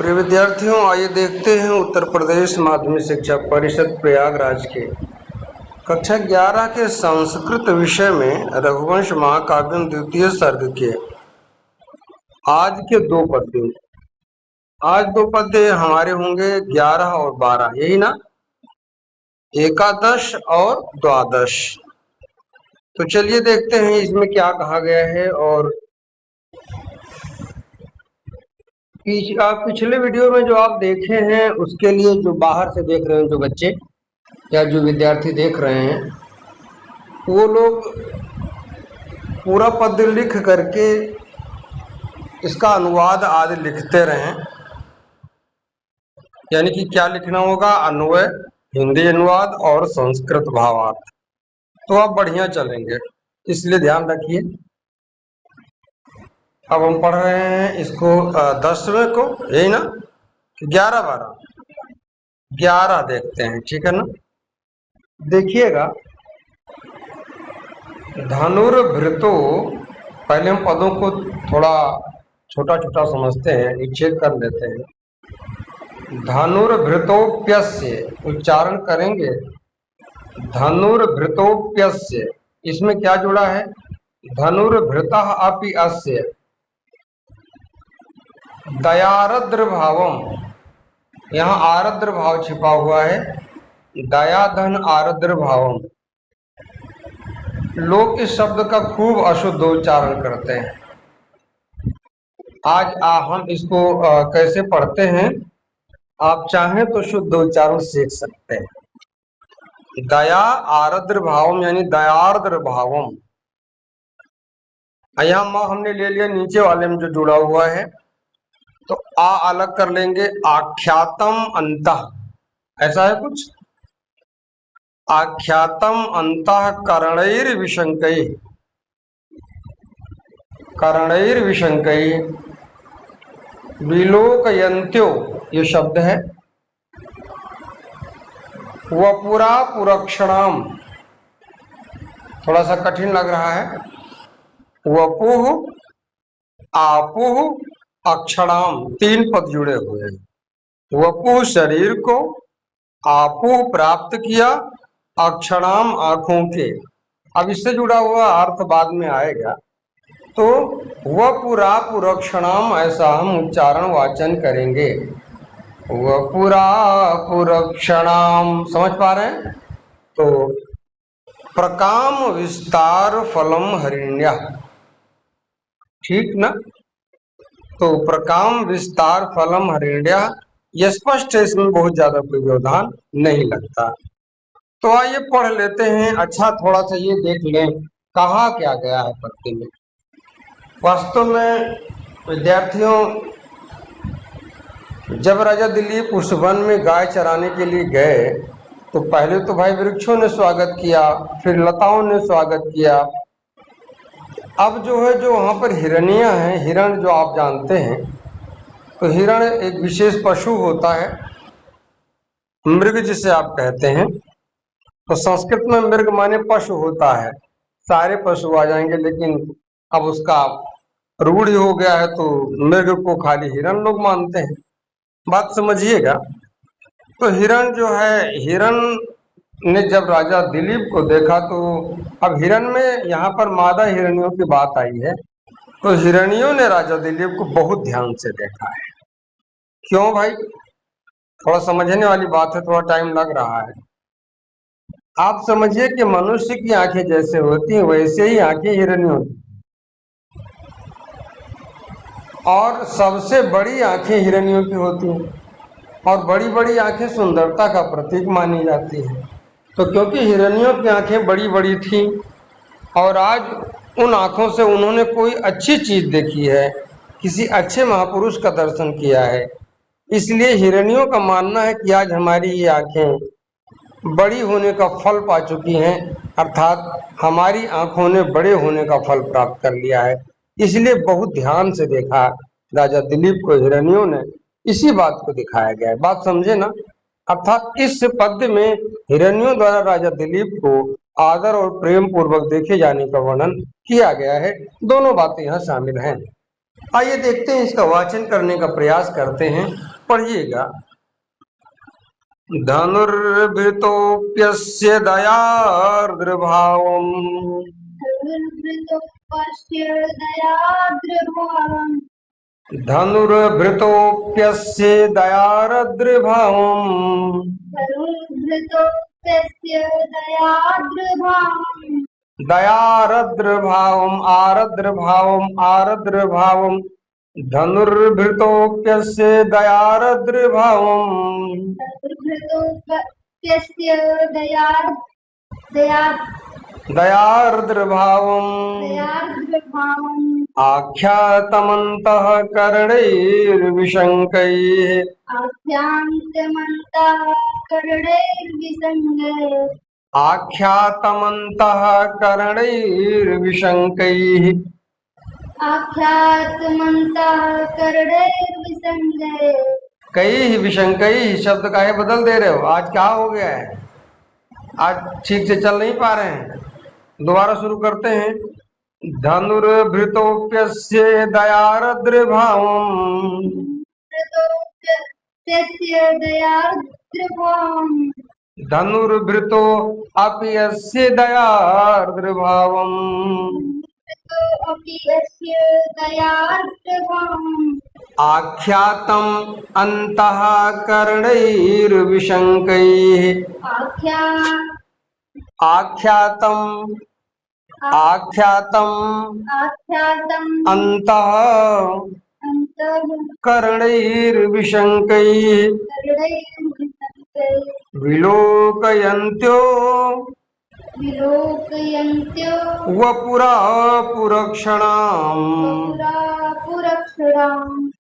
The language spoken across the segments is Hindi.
प्रिय विद्यार्थियों, आइए देखते हैं उत्तर प्रदेश माध्यमिक शिक्षा परिषद प्रयागराज के कक्षा 11 के संस्कृत विषय में रघुवंश महाकाव्य द्वितीय सर्ग के आज के दो पद्य। आज दो पद्य हमारे होंगे 11 और 12, यही ना, एकादश और द्वादश। तो चलिए देखते हैं इसमें क्या कहा गया है। और पिछले वीडियो में जो आप देखे हैं उसके लिए जो बाहर से देख रहे हैं, जो बच्चे या जो विद्यार्थी देख रहे हैं, वो लोग पूरा पद्य लिख करके इसका अनुवाद आदि लिखते रहें। यानी कि क्या लिखना होगा? अन्वय, हिंदी अनुवाद और संस्कृत भावार्थ। तो आप बढ़िया चलेंगे, इसलिए ध्यान रखिए। अब हम पढ़ रहे हैं इसको 10वें को, यही ना, 11 12 11 देखते हैं, ठीक है ना। देखिएगा, धनुर्भृतो, पहले हम पदों को थोड़ा छोटा छोटा समझते हैं, निक्षेप कर लेते हैं। धनुर्भृतोप्यस्य उच्चारण करेंगे, धनुर्भृतोप्यस्य। इसमें क्या जुड़ा है? धनुर्भृतः अपि अस्य दयारद्र भावम। यहाँ आरद्र भाव छिपा हुआ है, दयाधन आरद्र भावम। लोग इस शब्द का खूब अशुद्ध उच्चारण करते हैं। आज हम इसको कैसे पढ़ते हैं, आप चाहें तो शुद्ध उच्चारण सीख सकते हैं। दया आरद्र भावम यानी दयार्द्र भावम। यहाँ हमने ले लिया नीचे वाले में जो जुड़ा हुआ है, तो आ अलग कर लेंगे, आख्यातम अंतः, ऐसा है कुछ। आख्यातम अंतः करणैर विशंकई, करणैर विशंकई विलोकयन्त्यो, ये शब्द है। वपुरा पुरक्षणाम, थोड़ा सा कठिन लग रहा है। वपुः आपुः अक्षणाम, 3 पद जुड़े हुए हैं। वपुः शरीर को, आपुः प्राप्त किया, अक्षणाम आंखों के। अब इससे जुड़ा हुआ अर्थ बाद में आएगा। तो वपुरा पुरक्षणाम ऐसा हम उच्चारण वाचन करेंगे। वपुरा पुरक्षणाम, समझ पा रहे हैं? तो प्रकाम विस्तार फलम हरिण्या, ठीक ना। तो प्रकाम विस्तार फलम हरिण्या, यह स्पष्ट है, इसमें बहुत ज्यादा कोई व्यवधान नहीं लगता। तो आइए पढ़ लेते हैं। अच्छा, थोड़ा सा ये देख लें कहा क्या गया है पद्य में। वास्तव में विद्यार्थियों, जब राजा दिलीप उस वन में गाय चराने के लिए गए, तो पहले तो भाई वृक्षों ने स्वागत किया, फिर लताओं ने स्वागत किया। अब जो है, जो वहाँ पर हिरनियाँ हैं, हिरण जो आप जानते हैं, तो हिरण एक विशेष पशु होता है, मृग जिसे आप कहते हैं। तो संस्कृत में मृग माने पशु होता है, सारे पशु आ जाएंगे, लेकिन अब उसका रूढ़ हो गया है, तो मृग को खाली हिरण लोग मानते हैं। बात समझिएगा। तो हिरण जो है, हिरण ने जब राजा दिलीप को देखा, तो अब हिरण में यहाँ पर मादा हिरणियों की बात आई है, तो हिरणियों ने राजा दिलीप को बहुत ध्यान से देखा है। क्यों भाई? थोड़ा समझने वाली बात है, थोड़ा टाइम लग रहा है। आप समझिए कि मनुष्य की आंखें जैसे होती हैं, वैसे ही आंखें हिरणियों की, और सबसे बड़ी आंखें हिरणियों की होती हैं। और बड़ी बड़ी आंखें सुंदरता का प्रतीक मानी जाती हैं। तो क्योंकि हिरणियों की आंखें बड़ी बड़ी थी, और आज उन आंखों से उन्होंने कोई अच्छी चीज देखी है, किसी अच्छे महापुरुष का दर्शन किया है, इसलिए हिरणियों का मानना है कि आज हमारी ये आंखें बड़ी होने का फल पा चुकी हैं, अर्थात हमारी आंखों ने बड़े होने का फल प्राप्त कर लिया है। इसलिए बहुत ध्यान से देखा राजा दिलीप को हिरणियों ने, इसी बात को दिखाया गया है। बात समझे ना। अर्थात इस पद्य में हिरणियों द्वारा राजा दिलीप को आदर और प्रेम पूर्वक देखे जाने का वर्णन किया गया है। दोनों बातें यहाँ शामिल हैं। आइए देखते हैं, इसका वाचन करने का प्रयास करते हैं। पढ़िएगा। धनुर्भृतोऽप्यस्य दयार्द्रभावम् धनुर्भृतोऽप्यस्य दयार्द्रभावम् दयार्द्रभावम् आर्द्रभावम् आर्द्रभावम् धनुर्भृतोऽप्यस्य दयार्द्रभावम् दयार्द्रभावम् आख्यातमन्तः कर्णैर्विशङ्कैः आख्यातमन्तः कर्णैर्विशङ्कैः कई विशंकई शब्द का है बदल दे रहे हो। आज क्या हो गया है? आज ठीक से चल नहीं पा रहे हैं। दोबारा शुरू करते हैं। धनुर्भृतोऽप्यस्य दयार्द्रभावम् धनुर्भृतो अप्यस्य दयार्द्रभावम् आख्यातम् अन्तः कर्णैर्विशङ्कैः आख्यातम् अन्तः कर्णैर्विशङ्कैः विलोकयन्त्यो वपुरा पुरक्षणाम्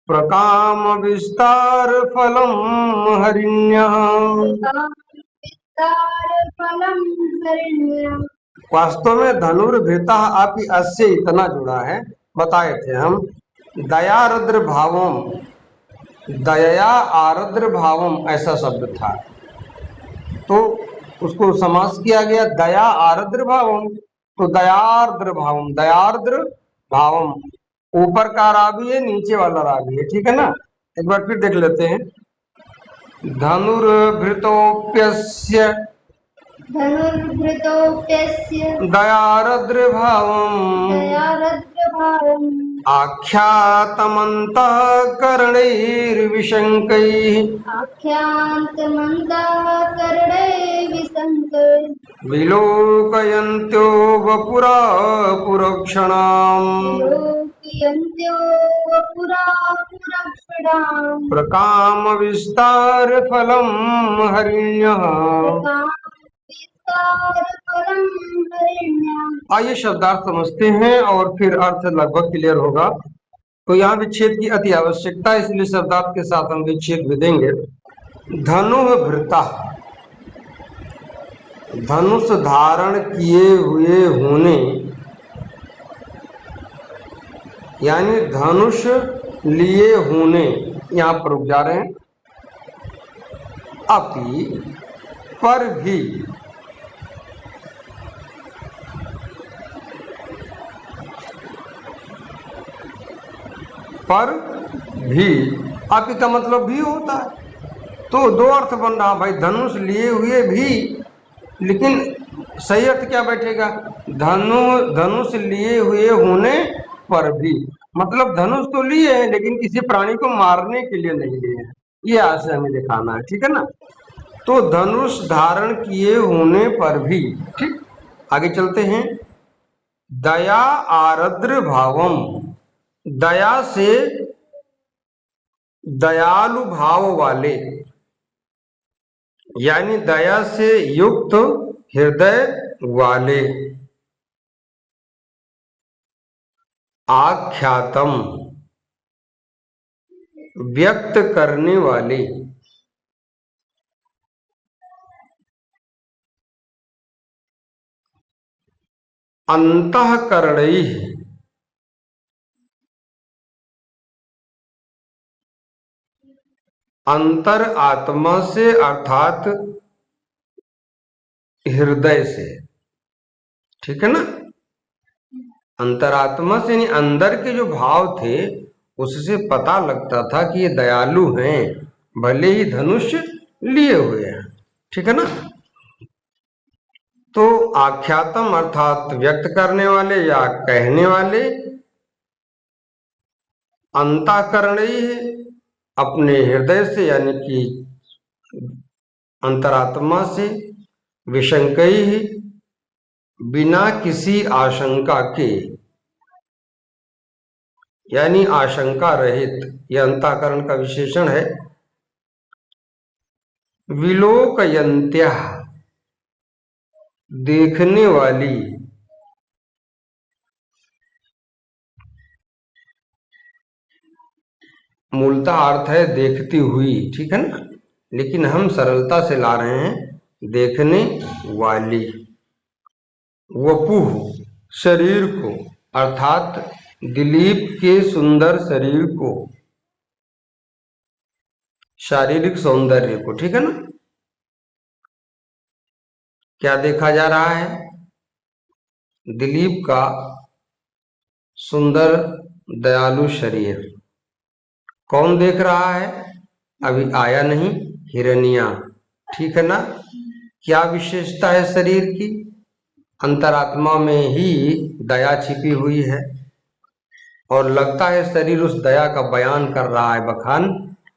प्रकाम विस्तार फलम् हरिण्यः। वास्तव में धनुर्भृता आपी अस्य इतना जुड़ा है, बताए थे हम। दयार्द्र भावम, दया आर्द्र भावम ऐसा शब्द था, तो उसको समास किया गया दया आर्द्र भावम। तो दयार्द्र भावम, दयार्द्र भावम, ऊपर का रा भी है, नीचे वाला रा भी है, ठीक है ना। एक बार फिर देख लेते हैं। धनुर्भृतोऽप्यस्य दयार्द्र भावम आख्यातमन्तः कर्णैर्विशङ्कैः विलोकयन्त्यो वपुरा पुरक्षणाम् प्रकाम विस्तार फलम् हरिण्यः। आइए शब्दार्थ समझते हैं और फिर अर्थ लगभग क्लियर होगा। तो यहाँ विच्छेद की अति आवश्यकता है, इसलिए शब्दार्थ के साथ हम विच्छेद भी देंगे। धनुर्भृता, धनुष धारण किए हुए होने, यानी धनुष लिए होने, यहाँ पर रुक जा रहे हैं। अपि पर भी, पर भी, आपी का मतलब भी होता है, तो दो अर्थ बन रहा भाई। धनुष लिए हुए भी, लेकिन सही अर्थ क्या बैठेगा? धनुष लिए हुए होने पर भी, मतलब धनुष तो लिए हैं लेकिन किसी प्राणी को मारने के लिए नहीं लिए हैं, ये आशय हमें दिखाना है, ठीक है ना। तो धनुष धारण किए होने पर भी, ठीक। आगे चलते हैं। दया आर्द्र भावम, दया से दयालु भाव वाले, यानी दया से युक्त हृदय वाले। आख्यातम, व्यक्त करने वाले। अंतःकरणैः, अंतर आत्मा से अर्थात हृदय से, ठीक है ना। अंतरात्मा से यानी अंदर के जो भाव थे उससे पता लगता था कि ये दयालु हैं, भले ही धनुष लिए हुए हैं। ठीक है ना। तो आख्यातम अर्थात व्यक्त करने वाले या कहने वाले, अंतःकरणीय अपने हृदय से यानी कि अंतरात्मा से, विशंकई बिना किसी आशंका के यानी आशंका रहित, यह अंतःकरण का विशेषण है। विलोकयंत्या देखने वाली, मूलतः अर्थ है देखती हुई। ठीक है ना, लेकिन हम सरलता से ला रहे हैं देखने वाली। वपुः शरीर को, अर्थात दिलीप के सुंदर शरीर को, शारीरिक सौंदर्य को। ठीक है ना। क्या देखा जा रहा है? दिलीप का सुंदर दयालु शरीर। कौन देख रहा है? अभी आया नहीं, हिरनिया। ठीक है ना। क्या विशेषता है शरीर की? अंतरात्मा में ही दया छिपी हुई है, और लगता है शरीर उस दया का बयान कर रहा है, बखान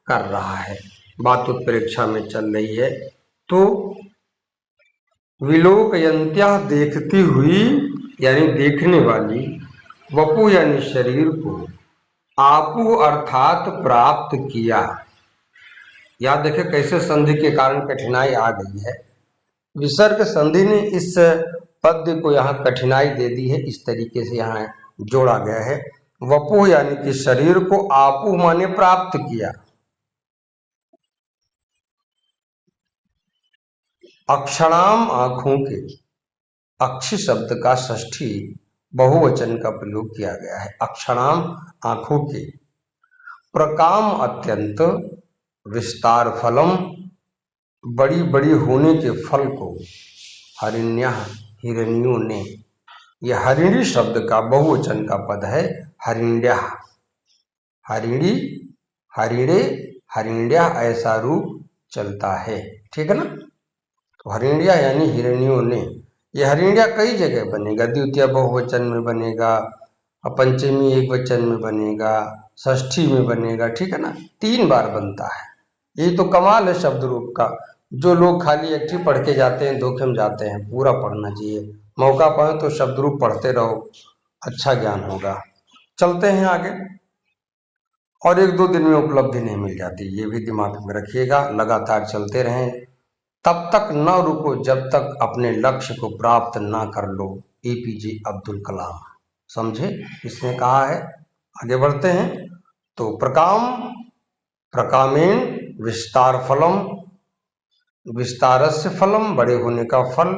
कर रहा है, बात उत्प्रेक्षा में चल रही है। तो विलोकयंत्या देखती हुई यानी देखने वाली, वपु यानी शरीर को, आपु अर्थात प्राप्त किया। याद देखे कैसे संधि के कारण कठिनाई आ गई है। विसर्ग संधि ने इस पद्य को यहाँ कठिनाई दे दी है, इस तरीके से यहाँ जोड़ा गया है। वपु यानी कि शरीर को, आपु माने प्राप्त किया। अक्षणाम आंखों के, अक्षी शब्द का षष्ठी बहुवचन का प्रयोग किया गया है। अक्षणाम आंखों के, प्रकाम अत्यंत, विस्तार फलम बड़ी बड़ी होने के फल को, हरिण्या हिरण्यों ने, यह हरिणी शब्द का बहुवचन का पद है। हरिण्या, हरिणी, हरिणे, हरिण्या ऐसा रूप चलता है। ठीक है ना। तो हरिण्या यानी हिरण्यों ने, यह हरिण्या कई जगह बनेगा, द्वितीय बहुवचन में बनेगा, पंचमी एक वचन में बनेगा, षष्ठी में बनेगा। ठीक है ना, 3 बार बनता है। ये तो कमाल है शब्द रूप का। जो लोग खाली एक ही पढ़ के जाते हैं, धोखे में जाते हैं। पूरा पढ़ना चाहिए, मौका पाए तो शब्द रूप पढ़ते रहो, अच्छा ज्ञान होगा। चलते हैं आगे। और 1-2 दिन में उपलब्धि नहीं मिल जाती, ये भी दिमाग में रखिएगा। लगातार चलते रहें, तब तक न रुको जब तक अपने लक्ष्य को प्राप्त ना कर लो। APJ अब्दुल कलाम। समझे इसने कहा है। आगे बढ़ते हैं। तो प्रकाम, प्रकामेन विस्तार फलम, विस्तारस्य फलम बड़े होने का फल,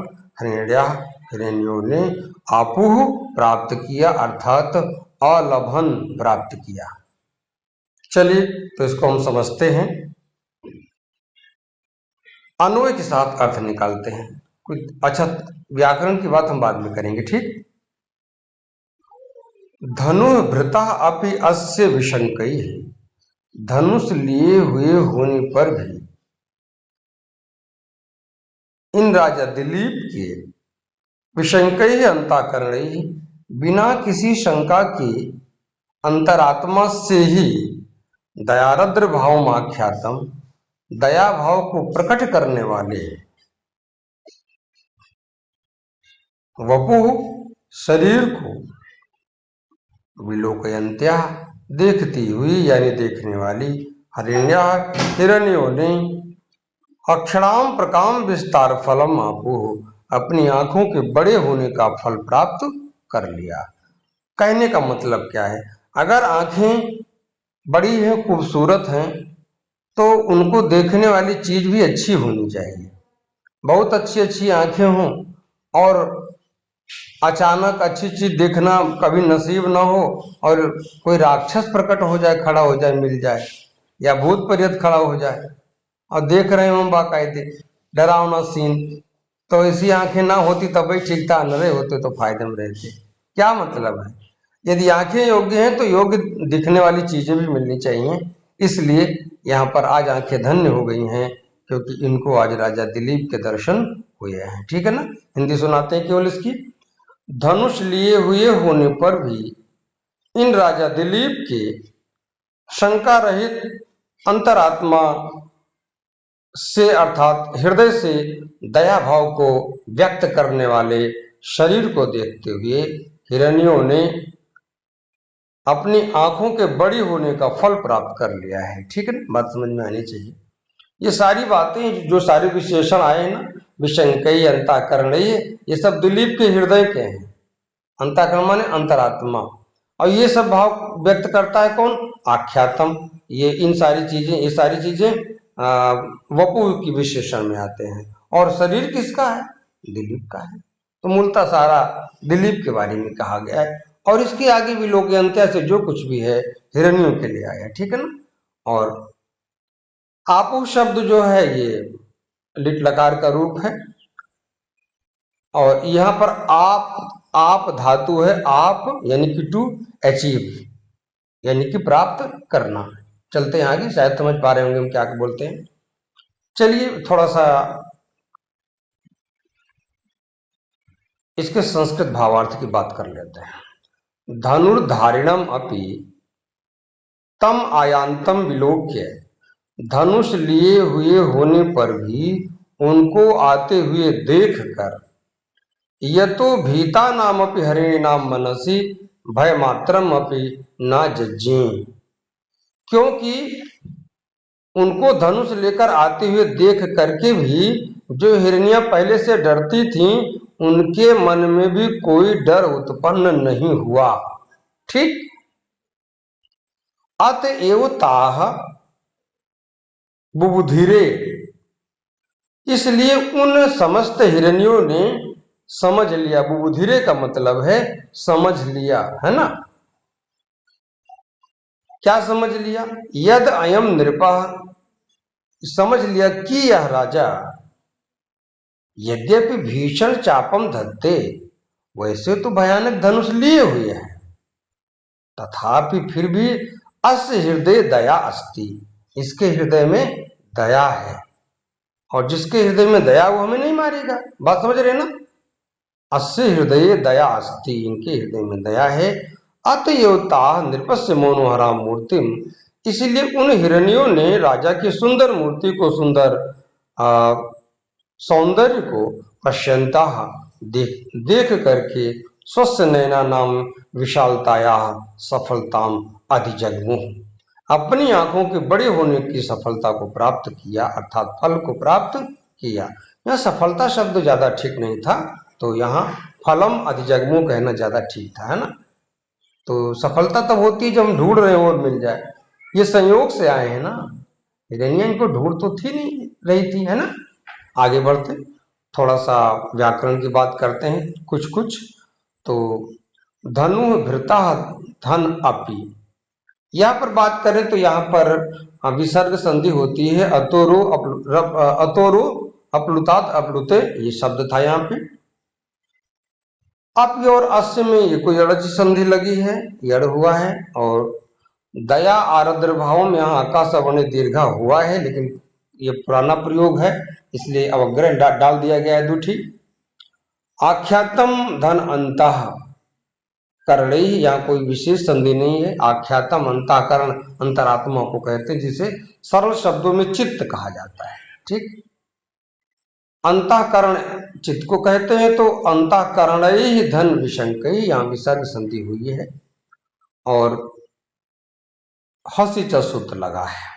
हरिण्या हिरण्यों ने, आपुह प्राप्त किया अर्थात अलभन प्राप्त किया। चलिए तो इसको हम समझते हैं, अन्वय के साथ अर्थ निकालते हैं। कुछ अच्छा, व्याकरण की बात हम बाद में करेंगे। ठीक। धनु भृता अपि अस्य विशंकई, धनुष लिए हुए होने पर भी इन राजा दिलीप के, विशंकई अंतःकरणई बिना किसी शंका के अंतरात्मा से ही, दयारद्र भाव आख्यातम दया भाव को प्रकट करने वाले, वपु शरीर को, विलोकयंत्या देखती हुई यानी देखने वाली, हरिण्या हिरण्यों ने, अक्षणाम प्रकाम विस्तार फलम आपू अपनी आंखों के बड़े होने का फल प्राप्त कर लिया। कहने का मतलब क्या है? अगर आंखें बड़ी हैं, खूबसूरत हैं, तो उनको देखने वाली चीज भी अच्छी होनी चाहिए। बहुत अच्छी अच्छी आंखें हों और अचानक अच्छी चीज देखना कभी नसीब ना हो, और कोई राक्षस प्रकट हो जाए, खड़ा हो जाए, मिल जाए, या भूत प्रेत खड़ा हो जाए और देख रहे हो बाकायदे डरावना सीन, तो ऐसी आंखें ना होती तब भी ठीक था, न रहे होते तो फायदे में रहते। क्या मतलब है? यदि आंखें योग्य हैं तो योग्य दिखने वाली चीजें भी मिलनी चाहिए, इसलिए यहाँ पर आज आंखें धन्य हो गई हैं क्योंकि इनको आज राजा दिलीप के दर्शन हुए हैं। ठीक है ना। हिंदी सुनाते हैं केवल इसकी। धनुष लिए हुए होने पर भी इन राजा दिलीप के शंका रहित अंतरात्मा से अर्थात हृदय से दया भाव को व्यक्त करने वाले शरीर को देखते हुए हिरनियों ने अपनी आंखों के बड़ी होने का फल प्राप्त कर लिया है। ठीक है ना, बात समझ में आनी चाहिए। ये सारी बातें जो सारे विशेषण आए हैं ना, विशंकई अंताकरण, ये सब दिलीप के हृदय के हैं। अंताकरण माने अंतरात्मा, और ये सब भाव व्यक्त करता है कौन? आख्यातम। ये सारी चीजें वपु की विशेषण में आते हैं। और शरीर किसका है? दिलीप का है। तो मूलतः सारा दिलीप के बारे में कहा गया है, और इसके आगे भी लोग अंत्य से जो कुछ भी है हिरण्यों के लिए आया। ठीक है ना। और आपु शब्द जो है ये लिट लकार का रूप है, और यहाँ पर आप धातु है, आप यानी कि टू अचीव, यानी कि प्राप्त करना। चलते हैं आगे, शायद समझ पा रहे होंगे हम क्या बोलते हैं। चलिए थोड़ा सा इसके संस्कृत भावार्थ की बात कर लेते हैं। धनुर्धारिणम अपि तम आयांतम विलोक्य, धनुष लिए हुए होने पर भी उनको आते हुए देखकर यतो भीता नाम अपि हरिणी नाम मनसी भय मात्रम अपि न जज्जी, क्योंकि उनको धनुष लेकर आते हुए देख करके भी जो हिरनियां पहले से डरती थीं, उनके मन में भी कोई डर उत्पन्न नहीं हुआ। ठीक। अतएव ताह बुबुधिरे, इसलिए उन समस्त हिरनियों ने समझ लिया। बुबुधिरे का मतलब है समझ लिया, है ना। क्या समझ लिया? यद अयम नृपः, समझ लिया कि यह राजा यद्यपि भीषण चापम धत्ते, वैसे तो भयानक धनुष लिए हुए हैं, तथापि फिर भी अस्य हृदय दया अस्ति, इसके हृदय में दया है, और जिसके हृदय में दया वो हमें नहीं मारेगा। बात समझ रहे ना। अस्य हृदय दया अस्ति, इनके हृदय में दया है। अतएवता नृपस्य मनोहरा मूर्तिम, इसीलिए उन हिरनियों ने राजा की सुंदर मूर्ति को, सुंदर सौंदर्य को पश्यंता देख करके स्वस्थ नैना नाम विशालताया सफलताम अधिजग्मुः, अपनी आंखों के बड़े होने की सफलता को प्राप्त किया, अर्थात फल को प्राप्त किया। यह सफलता शब्द ज्यादा ठीक नहीं था, तो यहाँ फलम अधिजग्मु कहना ज्यादा ठीक था, है ना। तो सफलता तब होती है जब हम ढूंढ रहे हो और मिल जाए। ये संयोग से आए हैं ना, हिरनिया इनको ढूंढ तो थी नहीं रही थी, है ना। आगे बढ़ते थोड़ा सा व्याकरण की बात करते हैं कुछ। तो धनु भृता धन अपि, यहाँ पर बात करें तो यहाँ पर विसर्ग संधि होती है। अतोरो अपलुतात अपलुते, ये शब्द था यहाँ पे। अप और अस्य में ये कोई अड़ची संधि लगी है, यड़ हुआ है। और दया आरद्र भाव में यहाँ आकाश अवर्ण दीर्घा हुआ है, लेकिन ये पुराना प्रयोग है इसलिए अवग्रह डाल दिया गया है दुठी। आख्यातम धन अंतः करण, यहाँ कोई विशेष संधि नहीं है। आख्यातम अंतःकरण अंतरात्मा को कहते हैं, जिसे सरल शब्दों में चित्त कहा जाता है। ठीक। अंतःकरण चित्त को कहते हैं, तो अंतःकरण ही धन विशंक, यहाँ विसर्ग संधि हुई है और हसी सूत्र लगा है।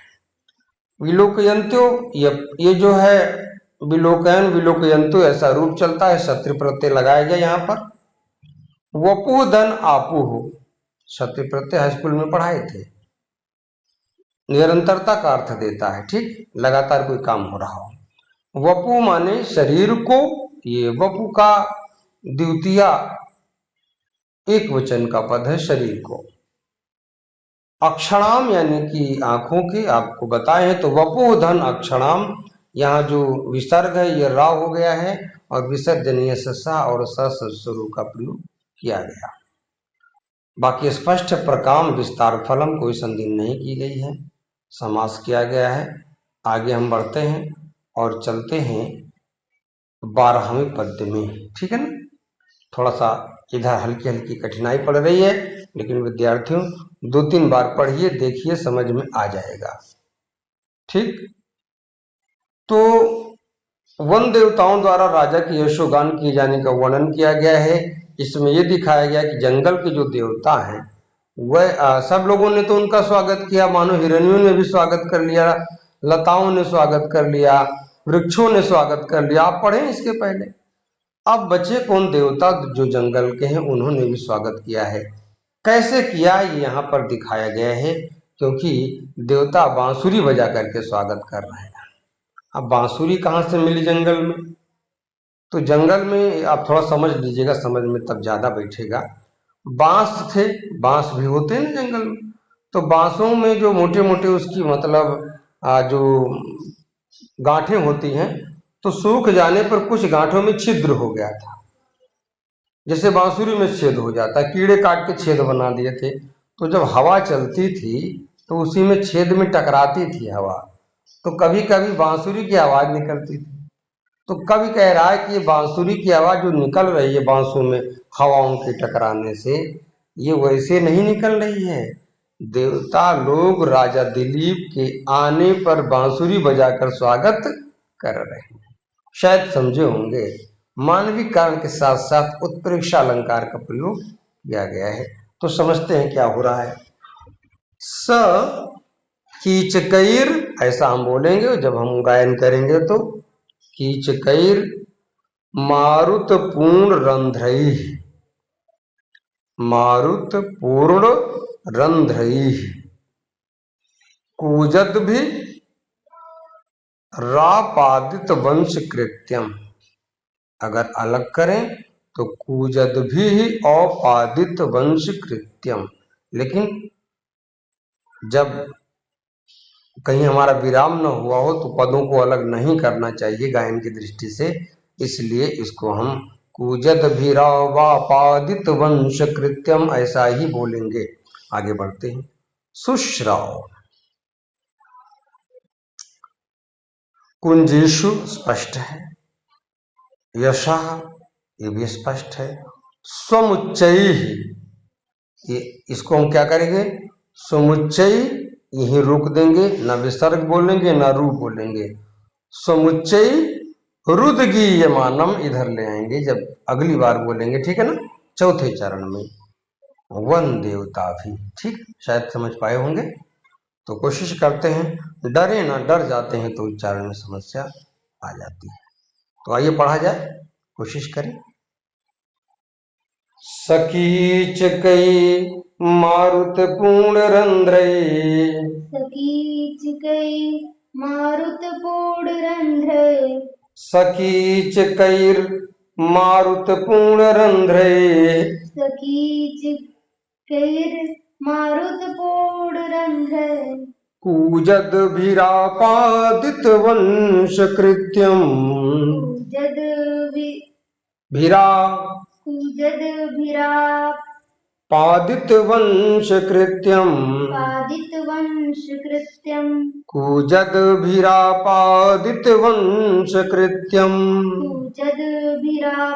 विलोकयंत्यो, ये जो है विलोकयन विलोकयंतो ऐसा रूप चलता है, शत्रु प्रत्यय लगाया गया यहाँ पर। वपु धन आपु हो, शत्रु प्रत्यय हाई स्कूल में पढ़ाए थे, निरंतरता का अर्थ देता है। ठीक, लगातार कोई काम हो रहा हो। वपु माने शरीर को, ये वपु का द्वितीय एक वचन का पद है शरीर को। अक्षणाम यानी कि आंखों की, आपको बताए हैं। तो वपु धन अक्षणाम, यहाँ जो विसर्ग है ये रा हो गया है, और विसर्जनीय ससा और सस स्वरूप का प्रयोग किया गया। बाकी स्पष्ट है, प्रकाम विस्तार फलम, कोई संधि नहीं की गई है, समास किया गया है। आगे हम बढ़ते हैं और चलते हैं 12वें पद्य में, ठीक है ना। थोड़ा सा इधर हल्की हल्की कठिनाई पड़ रही है, लेकिन विद्यार्थियों 2-3 बार पढ़िए, देखिए समझ में आ जाएगा, ठीक। तो वन देवताओं द्वारा राजा के यशोगान किए जाने का वर्णन किया गया है। इसमें यह दिखाया गया कि जंगल के जो देवता हैं वह सब लोगों ने तो उनका स्वागत किया, मानो हिरनियों ने भी स्वागत कर लिया, लताओं ने स्वागत कर लिया, वृक्षों ने स्वागत कर लिया। आप पढ़ें इसके पहले। अब बचे कौन देवता जो जंगल के हैं, उन्होंने भी स्वागत किया है। कैसे किया ये यहाँ पर दिखाया गया है, क्योंकि देवता बांसुरी बजा करके स्वागत कर रहे हैं। अब बांसुरी कहाँ से मिली जंगल में? तो जंगल में आप थोड़ा समझ लीजिएगा, समझ में तब ज्यादा बैठेगा। बांस थे, बांस भी होते हैं ना जंगल में, तो बांसों में जो मोटे मोटे उसकी मतलब जो गांठें होती हैं, तो सूख जाने पर कुछ गांठों में छिद्र हो गया था, जैसे बांसुरी में छेद हो जाता है, कीड़े काट के छेद बना दिए थे। तो जब हवा चलती थी तो उसी में छेद में टकराती थी हवा, तो कभी कभी बांसुरी की आवाज निकलती थी। तो कवि कह रहा है कि ये बांसुरी की आवाज जो निकल रही है बांसों में हवाओं के टकराने से, ये वैसे नहीं निकल रही है। देवता लोग राजा दिलीप के आने पर बांसुरी बजाकर स्वागत कर रहे हैं। शायद समझे होंगे, मानवीय कारण के साथ साथ उत्प्रेक्षा अलंकार का प्रयोग किया गया है। तो समझते हैं क्या हो रहा है। स कीचकैर, ऐसा हम बोलेंगे जब हम गायन करेंगे, तो कीचकैर मारुत पूर्ण रंध्रैः, मारुत पूर्ण रंध्रैः कूजद्भि रापादित वंश कृत्यम। अगर अलग करें तो कूजद्भि औपादित वंश कृत्यम, लेकिन जब कहीं हमारा विराम न हुआ हो तो पदों को अलग नहीं करना चाहिए गायन की दृष्टि से, इसलिए इसको हम कूजद्भिरावापादित वंश कृत्यम ऐसा ही बोलेंगे। आगे बढ़ते हैं। सुश्राव, कुंजेषु स्पष्ट है, यशः ये भी स्पष्ट है, स्वमुच्चैः ये इसको हम क्या करेंगे, समुच्चय यही रोक देंगे, न विसर्ग बोलेंगे न रूप बोलेंगे। समुच्चय रुद्गीयमानम इधर ले आएंगे जब अगली बार बोलेंगे, ठीक है ना, चौथे चरण में। वन देवता भी, ठीक, शायद समझ पाए होंगे। तो कोशिश करते हैं, डरे ना, डर जाते हैं तो उच्चारण में समस्या आ जाती है। तो आइए पढ़ा जाए, कोशिश करें। सकीचकै मारुत पूर्ण रंध्रैः, सकीचकै मारुत पूर्ण रंध्रैः, सकीचकैर् मारुत पूर्ण रंध्रैः, सकीचकैर् मारुत पूर्ण रंध्रैः कूजद्भिरापादित वंश कृत्यम, कूजद्भिरा पादित वंश कृत्यम, पादित वंश कृत्यम, कूजद्भिरापादित वंश कृत्यम, कूजद्भिरापादित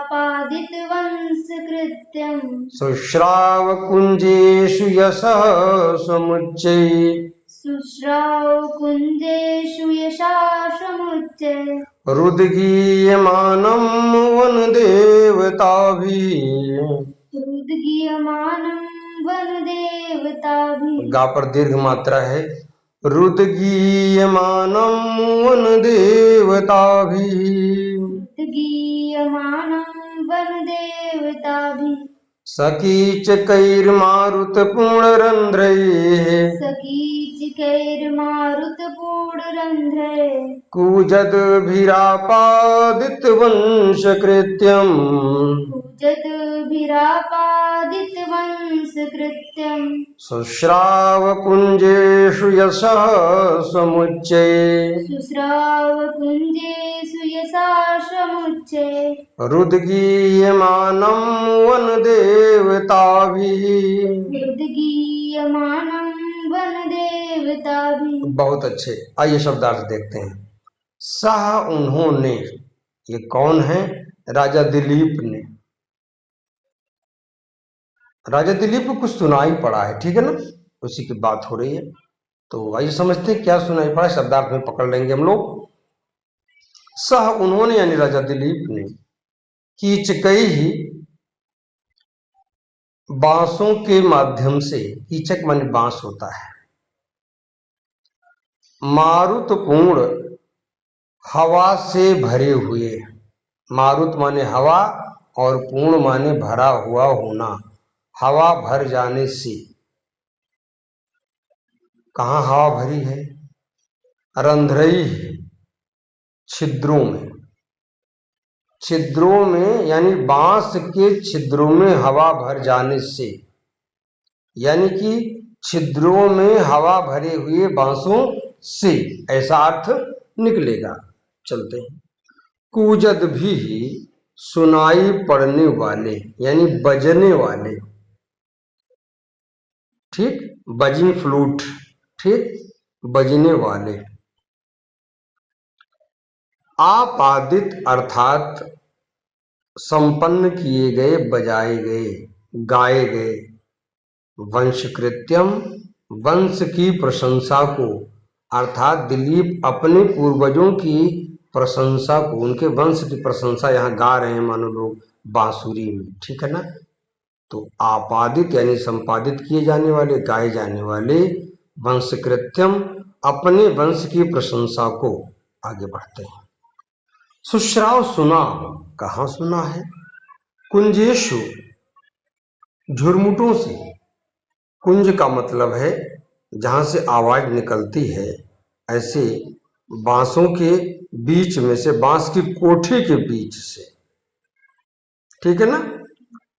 वंश कृत्यम, सुश्राव कुंजेषु यशः समुच्चैः, शुश्राव कुंजेषु यशा समुच्चय, रुद्गीयमानं वनदेवताभिः, रुद्गीयमानं वनदेवताभिः, गा पर दीर्घ मात्रा है, रुद्गीयमानं वनदेवताभिः, रुद्गीयमानं वनदेवताभिः, सकीचकैर्मारुत पूर्णरन्ध्रैः, सकीच कीचकैर्मारुतपूर्णरन्ध्रे कूजद्भिरापादितवंशकृत्यम् कूजद्भिरापादितवंशकृत्यम् शुश्रावकुञ्जेषु यशः समुच्चये शुश्रावकुञ्जेषु यशाश्रमुच्चे रुद्गीयमानं वनदेवताभिः। हृद्गीयमानं वनदेवताभिः। बहुत अच्छे, आइए शब्दार्थ देखते हैं। सह उन्होंने, ये कौन है? राजा दिलीप ने। राजा दिलीप को कुछ सुनाई पड़ा है, ठीक है ना, उसी की बात हो रही है। तो आइए समझते हैं क्या सुनाई पड़ा, शब्दार्थ में पकड़ लेंगे हम लोग। सह उन्होंने यानी राजा दिलीप ने कीचकई ही बांसों के माध्यम से, कीचक माने बांस होता है, मारुतपूर्ण हवा से भरे हुए, मारुत माने हवा और पूर्ण माने भरा हुआ होना, हवा भर जाने से। कहाँ हवा भरी है? रंध्रई, छिद्रों में, छिद्रों में यानी बांस के छिद्रों में हवा भर जाने से, यानी कि छिद्रों में हवा भरे हुए बांसों से, ऐसा अर्थ निकलेगा। चलते हैं। कूजद भी सुनाई पड़ने वाले यानी बजने वाले, ठीक, बजिंग फ्लूट, ठीक, बजने वाले। आपादित अर्थात संपन्न किए गए, बजाए गए, गाए गए। वंशकृत्यम, वंश की प्रशंसा को, अर्थात दिलीप अपने पूर्वजों की प्रशंसा को, उनके वंश की प्रशंसा यहाँ गा रहे हैं मानो लोग बांसुरी में, ठीक है ना। तो आपादित यानी संपादित किए जाने वाले, गाए जाने वाले। वंशकृत्यम, अपने वंश की प्रशंसा को। आगे बढ़ते हैं। सुश्राव सुना, कहाँ सुना है? कुंजेशु, झुरमुटों से। कुंज का मतलब है जहां से आवाज निकलती है, ऐसे बांसों के बीच में से, बांस की कोठी के बीच से, ठीक है ना।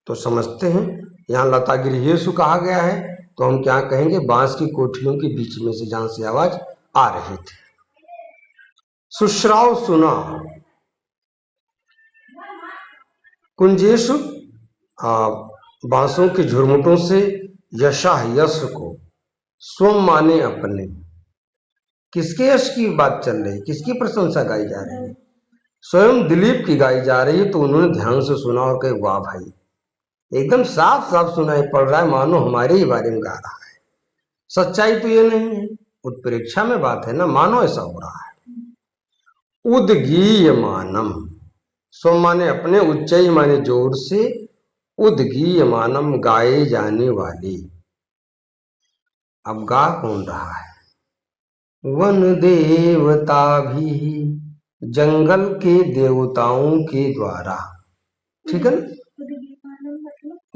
तो समझते हैं, यहाँ लता गृहेशु कहा गया है, तो हम क्या कहेंगे? बांस की कोठियों के बीच में से जहां से आवाज आ रही थी। सुश्राव सुना, कुंजेशु बांसों के झुरमुटों से, यशा यश को, स्वम माने अपने। किसके यश की बात चल रही, किसकी प्रशंसा गाई जा रही है? स्वयं दिलीप की गाई जा रही है। तो उन्होंने ध्यान से सुना और कहे वाह भाई, एकदम साफ साफ सुनाई पड़ रहा है, मानो हमारे ही बारे में गा रहा है। सच्चाई तो ये नहीं है, उत्प्रेक्षा में बात है ना, मानो ऐसा हो रहा है। उद्गीयमानम, स्व माने अपने, उच्चई माने जोर से, उद्गीयमानम गाए जाने वाली। अब गा कौन रहा है? वन देवता भी, जंगल के देवताओं के द्वारा, ठीक है ना।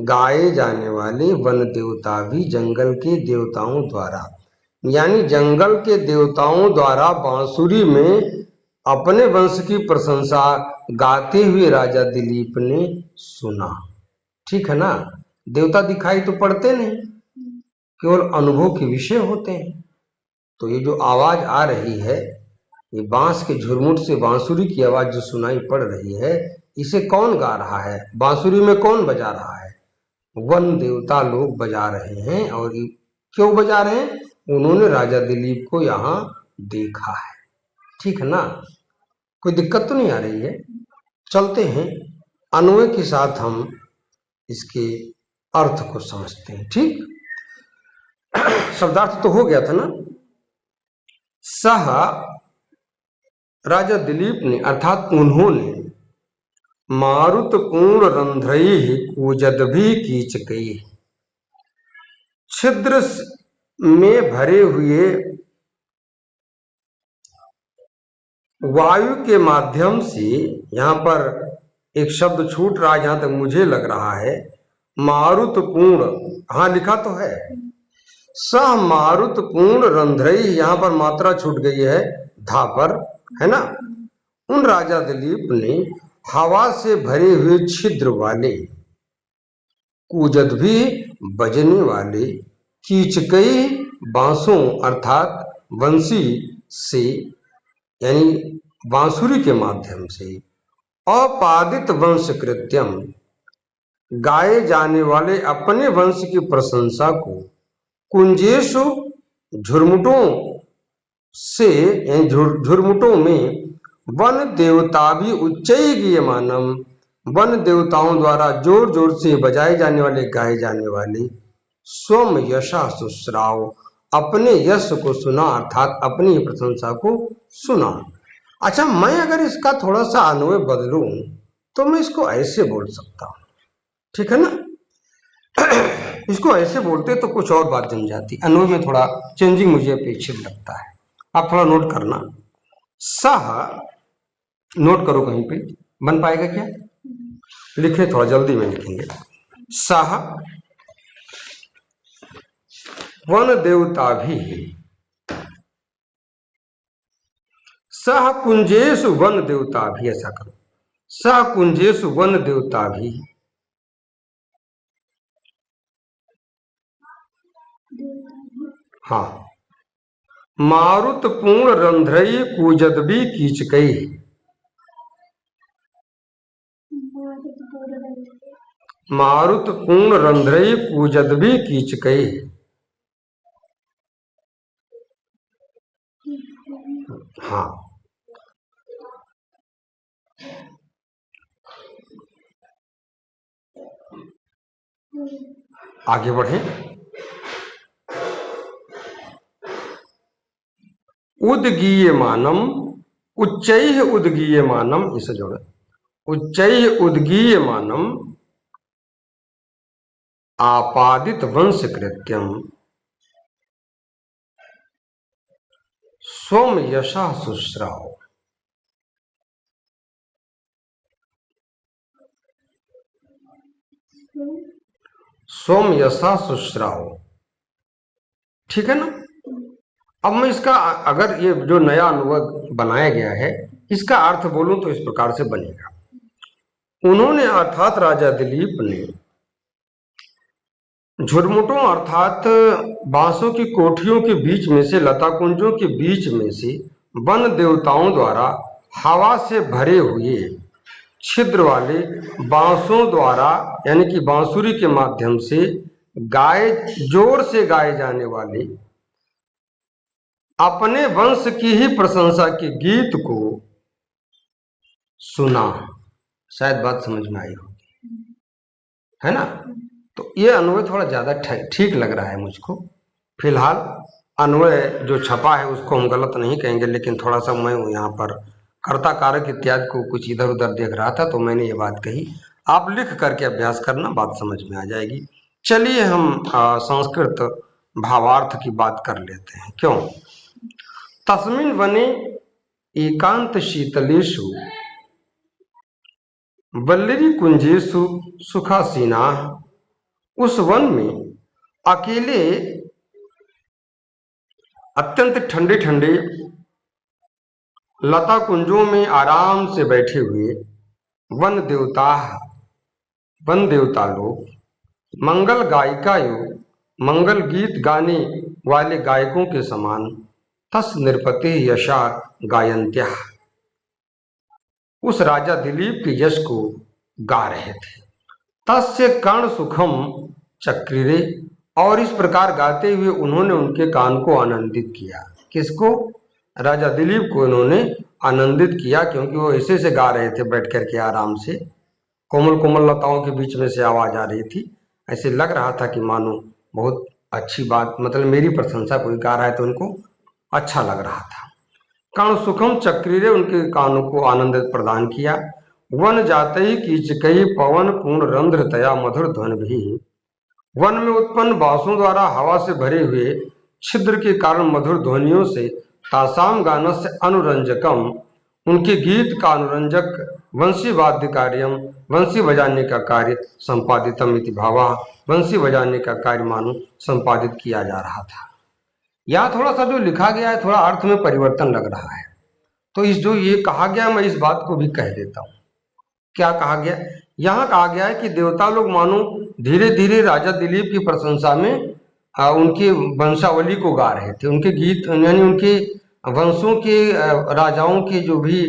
गाए जाने वाले वन देवता भी, जंगल के देवताओं द्वारा, यानी जंगल के देवताओं द्वारा बांसुरी में अपने वंश की प्रशंसा गाते हुए राजा दिलीप ने सुना, ठीक है ना। देवता दिखाई तो पड़ते नहीं, केवल अनुभव के विषय होते हैं। तो ये जो आवाज आ रही है, ये बांस के झुरमुट से बांसुरी की आवाज जो सुनाई पड़ रही है, इसे कौन गा रहा है? बांसुरी में कौन बजा रहा है? वन देवता लोग बजा रहे हैं। और क्यों बजा रहे हैं? उन्होंने राजा दिलीप को यहाँ देखा है, ठीक है ना। कोई दिक्कत तो नहीं आ रही है। चलते हैं, अन्वय के साथ हम इसके अर्थ को समझते हैं, ठीक। शब्दार्थ तो हो गया था ना। सह, राजा दिलीप ने अर्थात उन्होंने, मारुत पूर्ण रंध्रई कूजदभी कीचकई, छिद्र में भरे हुए वायु के माध्यम से, यहां पर एक शब्द छूट रहा है जहां तक मुझे लग रहा है, मारुत पूर्ण, हाँ लिखा तो है, सह मारुत पूर्ण रंध्रई, यहाँ पर मात्रा छूट गई है धा पर, है ना। उन राजा दिलीप ने हवा से भरे हुए छिद्र वाले, कूजद भी बजने वाले, कीचकई बांसों अर्थात बंसी से यानी बांसुरी के माध्यम से, अपादित वंश कृत्यम गाए जाने वाले अपने वंश की प्रशंसा को, कुंजेशु झुरमुटों से झुरमुटों में, वन देवता भी उच्चैगीय मानम, वन देवताओं द्वारा जोर जोर से बजाए जाने वाले गाए जाने वाले, स्वम यशा सुश्राव अपने यश को सुना अर्थात अपनी ही प्रशंसा को सुना। अच्छा, मैं अगर इसका थोड़ा सा अन्वय बदलूं तो मैं इसको ऐसे बोल सकता हूं, ठीक है ना। इसको ऐसे बोलते तो कुछ और बात जम जाती, अन्वय में थोड़ा चेंजिंग मुझे अपेक्षित लगता है। आप थोड़ा नोट करना, सह नोट करो, कहीं पे बन पाएगा क्या, लिखे थोड़ा जल्दी में लिखेंगे। सह वन देवता भी, सह कुंजेशु वन देवता भी, ऐसा करो, सह कुंजेशु वन देवता भी, हाँ, मारुत पूर्ण रंध्रई कूजद भी कीचकई, मारुत पूर्ण रंध्रई कूजद भी कीचकई, हाँ। आगे बढ़े, उद्गीय मानम, उच्चैः उद्गीय मानम, इसे जोड़े, उच्चैः उद्गीय मानम आपादित वंश कृत्यम स्वम यशा सुश्राव, स्वम यशा सुश्राव, ठीक है ना। अब मैं इसका अगर ये जो नया अनुवाद बनाया गया है इसका अर्थ बोलूं तो इस प्रकार से बनेगा। उन्होंने अर्थात राजा दिलीप ने झुरमुटों अर्थात बांसों की कोठियों के बीच में से, लता कुंजों के बीच में से वन देवताओं द्वारा हवा से भरे हुए छिद्र वाले बांसों द्वारा यानी कि बांसुरी के माध्यम से गाए, जोर से गाए जाने वाले अपने वंश की ही प्रशंसा के गीत को सुना। शायद बात समझ में आई होगी, है ना। तो ये अन्वय थोड़ा ज्यादा ठीक लग रहा है मुझको। फिलहाल अन्वय जो छपा है उसको हम गलत नहीं कहेंगे, लेकिन थोड़ा सा मैं यहाँ पर कर्ता कारक इत्यादि को कुछ इधर उधर देख रहा था तो मैंने ये बात कही। आप लिख करके अभ्यास करना, बात समझ में आ जाएगी। चलिए हम संस्कृत भावार्थ की बात कर लेते हैं। क्यों, तस्मिन् वने एकांत शीतलेषु वल्लरी कुंजेषु सुखासीना, उस वन में अकेले अत्यंत ठंडे ठंडे लता कुंजों में आराम से बैठे हुए वन देवता लोग, मंगल गायिकाओं मंगल गीत गाने वाले गायकों के समान, तस् नृपते यशा गायन्त्या, उस राजा दिलीप के यश को गा रहे थे। तस्य कर्ण सुखम चक्रिरे, और इस प्रकार गाते हुए उन्होंने उनके कान को आनंदित किया। किसको, राजा दिलीप को उन्होंने आनंदित किया, क्योंकि वो ऐसे से गा रहे थे बैठ करके आराम से, कोमल कोमल लताओं के बीच में से आवाज आ रही थी। ऐसे लग रहा था कि मानो बहुत अच्छी बात, मतलब मेरी प्रशंसा कोई गा रहा है तो उनको अच्छा लग रहा था। कर्ण सुखम चक्रिरे, उनके कानों को आनंद प्रदान किया। वन जाते ही कीचकई पवन पूर्ण रंध्र तया मधुर ध्वन भी, वन में उत्पन्न बांसों द्वारा हवा से भरे हुए छिद्र के कारण मधुर ध्वनियों से, तासाम गानस्य अनुरंजकम, उनके गीत का अनुरंजक वंशी वाद्य कार्यम, वंशी बजाने का कार्य संपादितम इति भावा, वंशी बजाने का कार्य मानो संपादित किया जा रहा था। यहाँ थोड़ा सा जो लिखा गया है थोड़ा अर्थ में परिवर्तन लग रहा है, तो इस जो ये कहा गया मैं इस बात को भी कह देता हूँ। क्या कहा गया? यहाँ कहा गया है कि देवता लोग मानो धीरे धीरे राजा दिलीप की प्रशंसा में उनकी वंशावली को गा रहे थे, उनके गीत यानी उनके वंशों के राजाओं के जो भी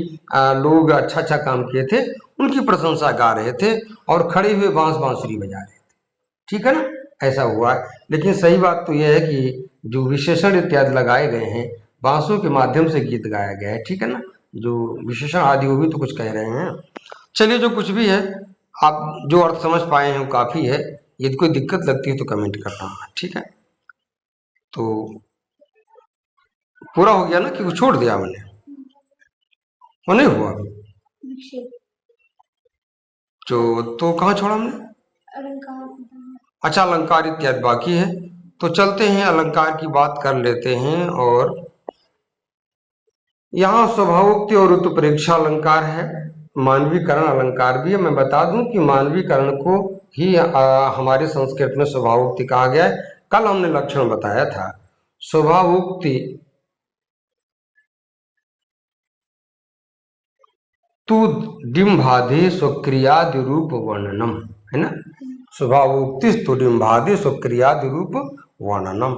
लोग अच्छा अच्छा काम किए थे उनकी प्रशंसा गा रहे थे और खड़े हुए बांसुरी बजा रहे थे। ठीक है ना, ऐसा हुआ है। लेकिन सही बात तो यह है कि जो विशेषण इत्यादि लगाए गए हैं बांसुरी के माध्यम से गीत गाया गया है। ठीक है ना, जो विशेषण आदि वो भी तो कुछ कह रहे हैं। चलिए, जो कुछ भी है आप जो अर्थ समझ पाए हैं वो काफी है। यदि कोई दिक्कत लगती है तो कमेंट करना। ठीक है, तो पूरा हो गया ना कि वो छोड़ दिया मैंने? वो नहीं हुआ अभी तो कहाँ छोड़ा हमने? अच्छा, अलंकार इत्यादि बाकी है, तो चलते हैं अलंकार की बात कर लेते हैं। और यहाँ स्वभावोक्ति और उत्प्रेक्षा अलंकार है, मानवीकरण अलंकार भी है। मैं बता दूं कि मानवीकरण को ही हमारे संस्कृत में स्वभावोक्ति कहा गया है। कल हमने लक्षण बताया था। स्वभावोक्ति तु डिम्बादि स्वक्रियादि रूप वर्णनम, है ना। स्वभावोक्ति तु डिम्बादि स्वक्रियादि रूप वर्णनम।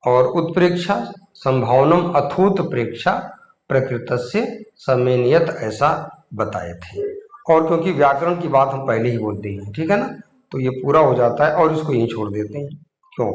और उत्प्रेक्षा संभावनम अथूत प्रेक्षा प्रकृतस्य समेनियत, ऐसा बताए थे। और क्योंकि व्याकरण की बात हम पहले ही बोलते हैं, ठीक है ना, तो ये पूरा हो जाता है और इसको यहीं छोड़ देते हैं। क्यों?